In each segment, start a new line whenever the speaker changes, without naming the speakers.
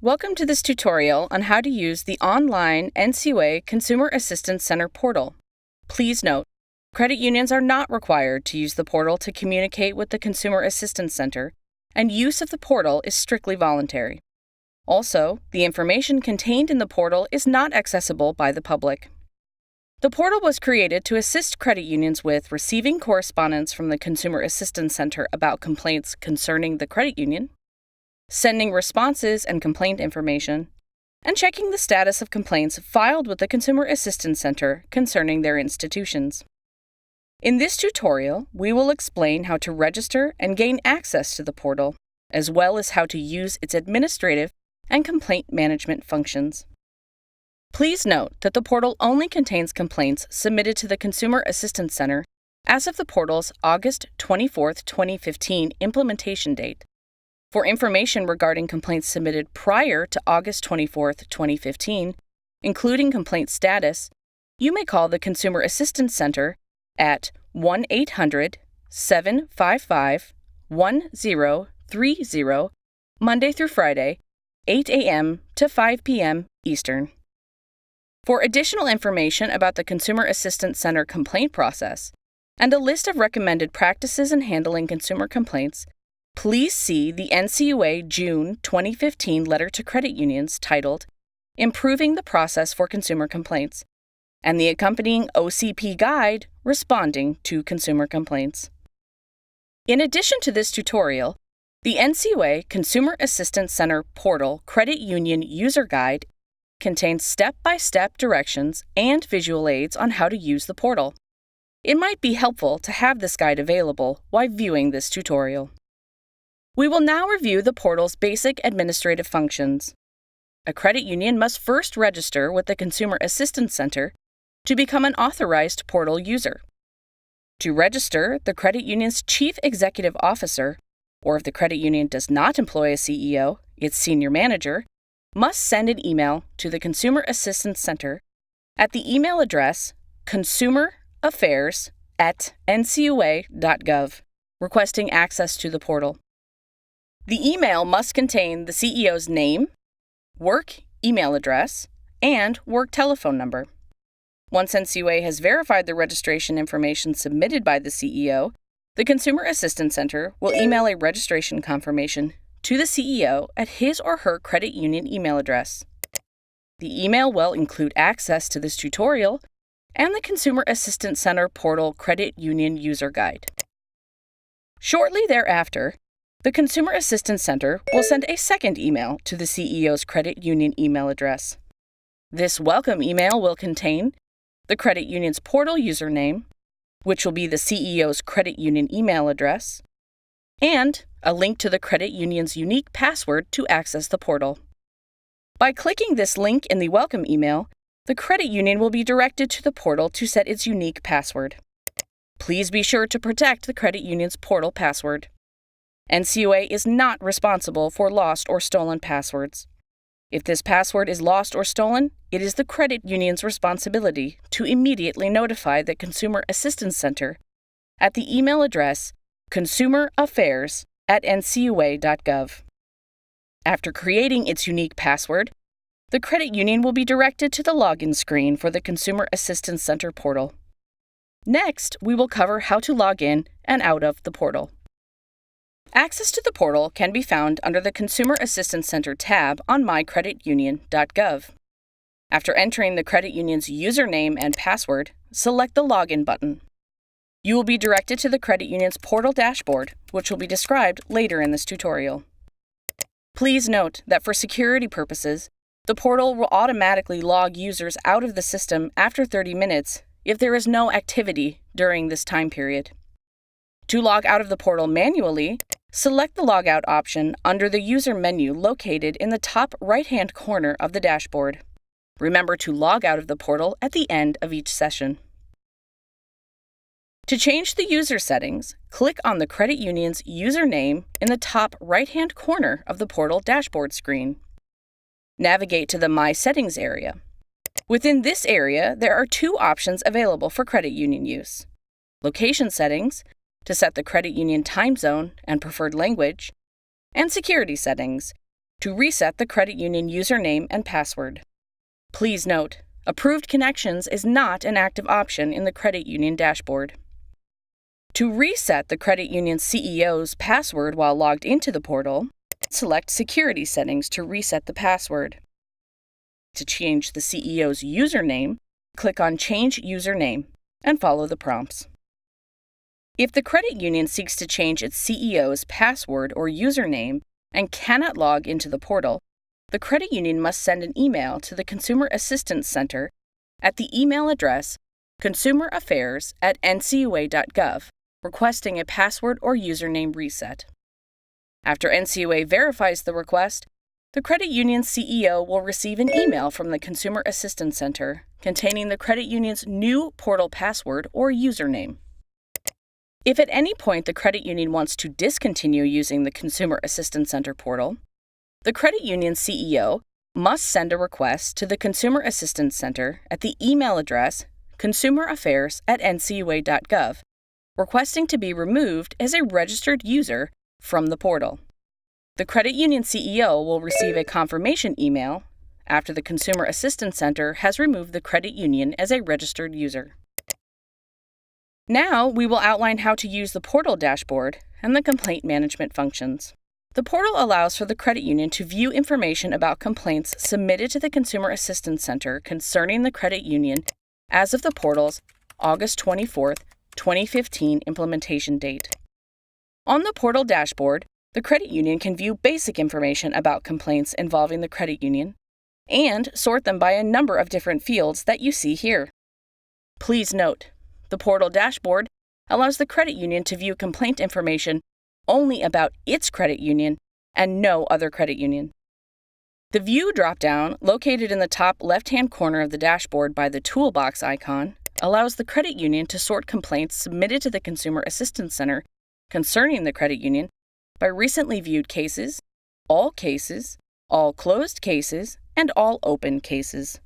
Welcome to this tutorial on how to use the online NCUA Consumer Assistance Center portal. Please note, credit unions are not required to use the portal to communicate with the Consumer Assistance Center, and use of the portal is strictly voluntary. Also, the information contained in the portal is not accessible by the public. The portal was created to assist credit unions with receiving correspondence from the Consumer Assistance Center about complaints concerning the credit union, sending responses and complaint information, and checking the status of complaints filed with the Consumer Assistance Center concerning their institutions. In this tutorial, we will explain how to register and gain access to the portal, as well as how to use its administrative and complaint management functions. Please note that the portal only contains complaints submitted to the Consumer Assistance Center as of the portal's August 24, 2015 implementation date. For information regarding complaints submitted prior to August 24, 2015, including complaint status, you may call the Consumer Assistance Center at 1-800-755-1030 Monday through Friday, 8 a.m. to 5 p.m. Eastern. For additional information about the Consumer Assistance Center complaint process and a list of recommended practices in handling consumer complaints, please see the NCUA June 2015 letter to credit unions titled Improving the Process for Consumer Complaints and the accompanying OCP guide responding to consumer complaints. In addition to this tutorial, the NCUA Consumer Assistance Center Portal Credit Union User Guide contains step-by-step directions and visual aids on how to use the portal. It might be helpful to have this guide available while viewing this tutorial. We will now review the portal's basic administrative functions. A credit union must first register with the Consumer Assistance Center to become an authorized portal user. To register, the credit union's chief executive officer, or if the credit union does not employ a CEO, its senior manager, must send an email to the Consumer Assistance Center at the email address consumeraffairs@ncua.gov, requesting access to the portal. The email must contain the CEO's name, work email address, and work telephone number. Once NCUA has verified the registration information submitted by the CEO, the Consumer Assistance Center will email a registration confirmation to the CEO at his or her credit union email address. The email will include access to this tutorial and the Consumer Assistance Center Portal Credit Union User Guide. Shortly thereafter, the Consumer Assistance Center will send a second email to the CEO's credit union email address. This welcome email will contain the credit union's portal username, which will be the CEO's credit union email address, and a link to the credit union's unique password to access the portal. By clicking this link in the welcome email, the credit union will be directed to the portal to set its unique password. Please be sure to protect the credit union's portal password. NCUA is not responsible for lost or stolen passwords. If this password is lost or stolen, it is the credit union's responsibility to immediately notify the Consumer Assistance Center at the email address consumeraffairs@ncua.gov. After creating its unique password, the credit union will be directed to the login screen for the Consumer Assistance Center portal. Next, we will cover how to log in and out of the portal. Access to the portal can be found under the Consumer Assistance Center tab on MyCreditUnion.gov. After entering the credit union's username and password, select the Login button. You will be directed to the credit union's portal dashboard, which will be described later in this tutorial. Please note that for security purposes, the portal will automatically log users out of the system after 30 minutes if there is no activity during this time period. To log out of the portal manually, select the Logout option under the User menu located in the top right-hand corner of the dashboard. Remember to log out of the portal at the end of each session. To change the user settings, click on the credit union's username in the top right-hand corner of the portal dashboard screen. Navigate to the My Settings area. Within this area, there are two options available for credit union use: Location Settings, to set the credit union time zone and preferred language, and Security Settings, to reset the credit union username and password. Please note, approved connections is not an active option in the credit union dashboard. To reset the credit union CEO's password while logged into the portal, select Security Settings to reset the password. To change the CEO's username, click on Change Username and follow the prompts. If the credit union seeks to change its CEO's password or username and cannot log into the portal, the credit union must send an email to the Consumer Assistance Center at the email address consumeraffairs@ncua.gov, requesting a password or username reset. After NCUA verifies the request, the credit union CEO will receive an email from the Consumer Assistance Center containing the credit union's new portal password or username. If at any point the credit union wants to discontinue using the Consumer Assistance Center portal, the credit union CEO must send a request to the Consumer Assistance Center at the email address consumeraffairs@ncua.gov, requesting to be removed as a registered user from the portal. The credit union CEO will receive a confirmation email after the Consumer Assistance Center has removed the credit union as a registered user. Now we will outline how to use the portal dashboard and the complaint management functions. The portal allows for the credit union to view information about complaints submitted to the Consumer Assistance Center concerning the credit union as of the portal's August 24, 2015 implementation date. On the portal dashboard, the credit union can view basic information about complaints involving the credit union and sort them by a number of different fields that you see here. Please note, the portal dashboard allows the credit union to view complaint information only about its credit union and no other credit union. The View dropdown, located in the top left-hand corner of the dashboard by the toolbox icon, allows the credit union to sort complaints submitted to the Consumer Assistance Center concerning the credit union by recently viewed cases, all closed cases, and all open cases.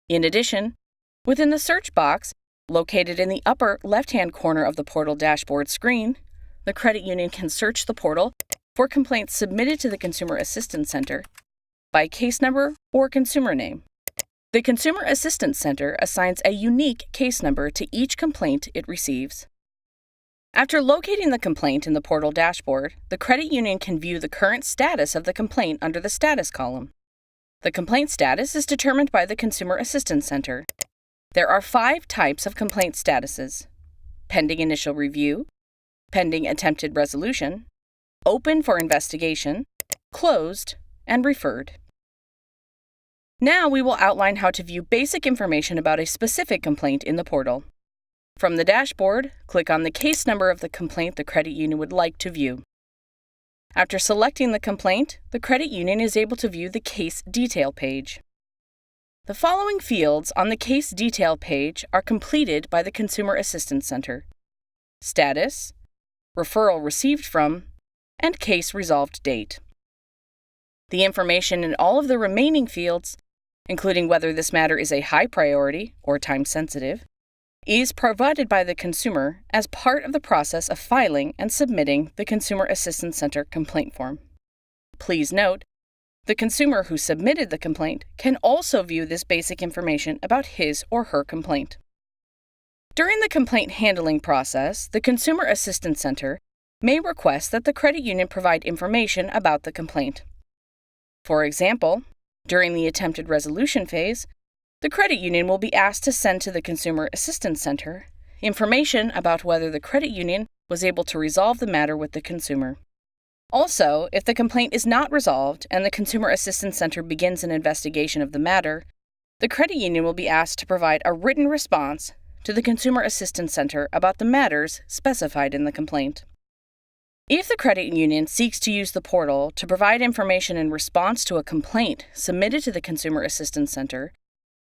In addition, within the search box, located in the upper left-hand corner of the portal dashboard screen, the credit union can search the portal for complaints submitted to the Consumer Assistance Center by case number or consumer name. The Consumer Assistance Center assigns a unique case number to each complaint it receives. After locating the complaint in the portal dashboard, the credit union can view the current status of the complaint under the Status column. The complaint status is determined by the Consumer Assistance Center. There are 5 types of complaint statuses: pending initial review, pending attempted resolution, open for investigation, closed, and referred. Now we will outline how to view basic information about a specific complaint in the portal. From the dashboard, click on the case number of the complaint the credit union would like to view. After selecting the complaint, the credit union is able to view the case detail page. The following fields on the case detail page are completed by the Consumer Assistance Center: status, referral received from, and case resolved date. The information in all of the remaining fields, including whether this matter is a high priority or time sensitive, is provided by the consumer as part of the process of filing and submitting the Consumer Assistance Center complaint form. Please note, the consumer who submitted the complaint can also view this basic information about his or her complaint. During the complaint handling process, the Consumer Assistance Center may request that the credit union provide information about the complaint. For example, during the attempted resolution phase, the credit union will be asked to send to the Consumer Assistance Center information about whether the credit union was able to resolve the matter with the consumer. Also, if the complaint is not resolved and the Consumer Assistance Center begins an investigation of the matter, the credit union will be asked to provide a written response to the Consumer Assistance Center about the matters specified in the complaint. If the credit union seeks to use the portal to provide information in response to a complaint submitted to the Consumer Assistance Center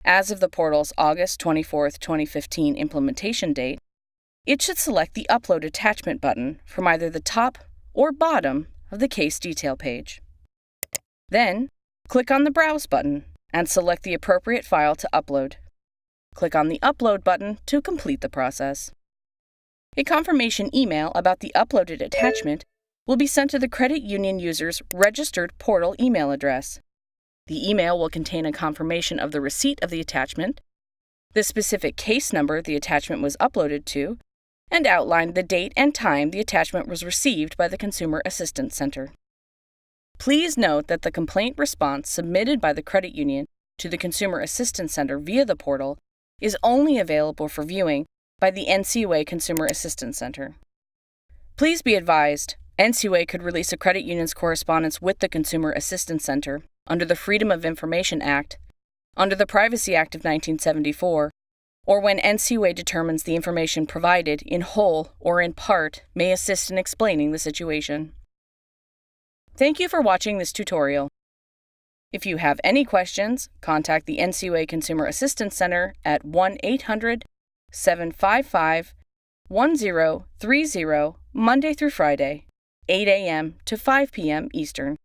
as of the portal's August 24, 2015 implementation date, it should select the Upload Attachment button from either the top or bottom of the case detail page. Then, click on the Browse button and select the appropriate file to upload. Click on the Upload button to complete the process. A confirmation email about the uploaded attachment will be sent to the credit union user's registered portal email address. The email will contain a confirmation of the receipt of the attachment, the specific case number the attachment was uploaded to, and outline the date and time the attachment was received by the Consumer Assistance Center. Please note that the complaint response submitted by the credit union to the Consumer Assistance Center via the portal is only available for viewing by the NCUA Consumer Assistance Center. Please be advised, NCUA could release a credit union's correspondence with the Consumer Assistance Center under the Freedom of Information Act, under the Privacy Act of 1974, or when NCUA determines the information provided in whole or in part may assist in explaining the situation. Thank you for watching this tutorial. If you have any questions, contact the NCUA Consumer Assistance Center at 1-800-755-1030 Monday through Friday, 8 a.m. to 5 p.m. Eastern.